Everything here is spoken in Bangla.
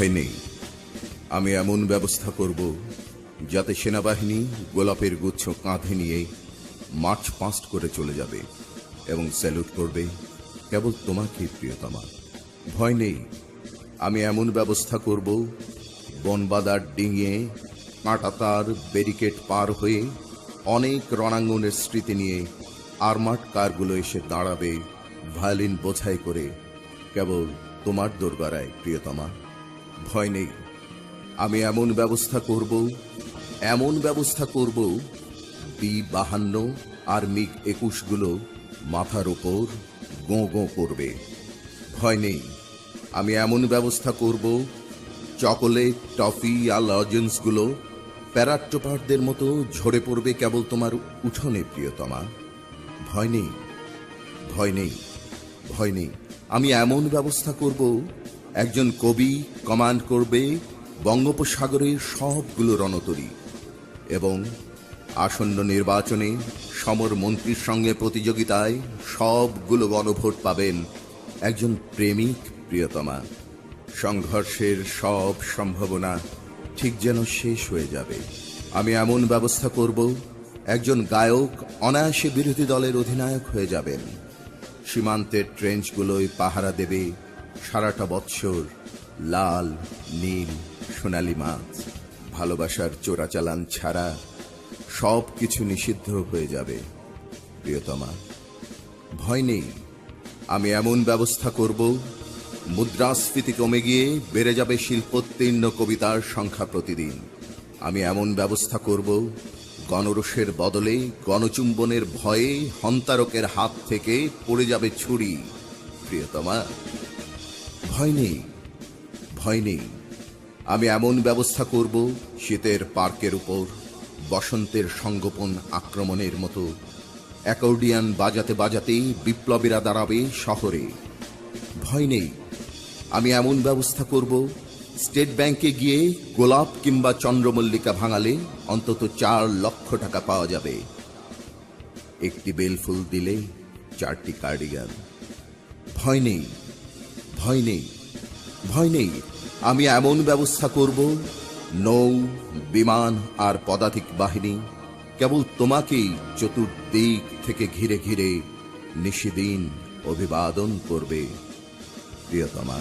ভয় নেই, আমি এমন ব্যবস্থা করব যাতে সেনাবাহিনী গোলাপের গুচ্ছ কাঁধে নিয়ে মার্চ পাস্ট করে চলে যাবে এবং স্যালুট করবে কেবল তোমাকে, প্রিয়তমা। ভয় নেই, আমি এমন ব্যবস্থা করব বনবাদার ডিঙিয়ে কাঁটাতার ব্যারিকেড পার হয়ে অনেক রণাঙ্গনের স্মৃতি নিয়ে আর্মার্ড কারগুলো এসে দাঁড়াবে ভায়োলিন বোঝাই করে কেবল তোমার দোরগোড়ায়, প্রিয়তমা। ভয় নেই, আমি এমন ব্যবস্থা করব B-52 আর MiG-21 গুলো মাথার ওপর গোঁ গোঁ করবে। ভয় নেই, আমি এমন ব্যবস্থা করব চকোলেট, টফি আর লজেন্সগুলো প্যারাট্রোপারদের মতো ঝরে পড়বে কেবল তোমার উঠোনে, প্রিয়তমা। ভয় নেই, ভয় নেই, ভয় নেই, আমি এমন ব্যবস্থা করব একজন কবি কমান্ড করবে বঙ্গোপসাগরের সবগুলো রণতরী এবং আসন্ন নির্বাচনে সমর মন্ত্রীর সঙ্গে প্রতিযোগিতায় সবগুলো গণভোট পাবেন একজন প্রেমিক, প্রিয়তমা। সংঘর্ষের সব সম্ভাবনা ঠিক যেন শেষ হয়ে যাবে। আমি এমন ব্যবস্থা করব একজন গায়ক অনায়াসে বিরোধী দলের অধিনায়ক হয়ে যাবেন। সীমান্তের ট্রেঞ্চগুলোয় পাহারা দেবে সারাটা বৎসর লাল, নীল, সোনালী মাছ। ভালোবাসার চোরাচালান ছাড়া সব কিছু নিষিদ্ধ হয়ে যাবে, প্রিয়তমা। ভয় নেই, আমি এমন ব্যবস্থা করব মুদ্রাস্ফীতি কমে গিয়ে বেড়ে যাবে শিল্পোত্তীর্ণ কবিতার সংখ্যা প্রতিদিন। আমি এমন ব্যবস্থা করব গণরোষের বদলে গণচুম্বনের ভয়ে হন্তারকের হাত থেকে পড়ে যাবে ছুরি, প্রিয়তমা। ভয় নেই, ভয় নেই, আমি এমন ব্যবস্থা করব শীতের পার্কের উপর বসন্তের সংগোপন আক্রমণের মতো অ্যাকর্ডিয়ান বাজাতে বাজাতে বিপ্লবীরা দাঁড়াবে শহরে। ভয় নেই, আমি এমন ব্যবস্থা করব স্টেট ব্যাংকে গিয়ে গোলাপ কিংবা চন্দ্রমল্লিকা ভাঙালে অন্তত 4 লক্ষ টাকা পাওয়া যাবে। একটি বেলফুল দিলে 4টি কার্ডিগান। ভয় নেই, ভয় নেই, ভয় নেই, আমি এমন ব্যবস্থা করব নৌ, বিমান আর পদাতিক বাহিনী কেবল তোমাকেই চতুর্দিক থেকে ঘিরে ঘিরে নিশিদিন অভিবাদন করবে, প্রিয়তমা।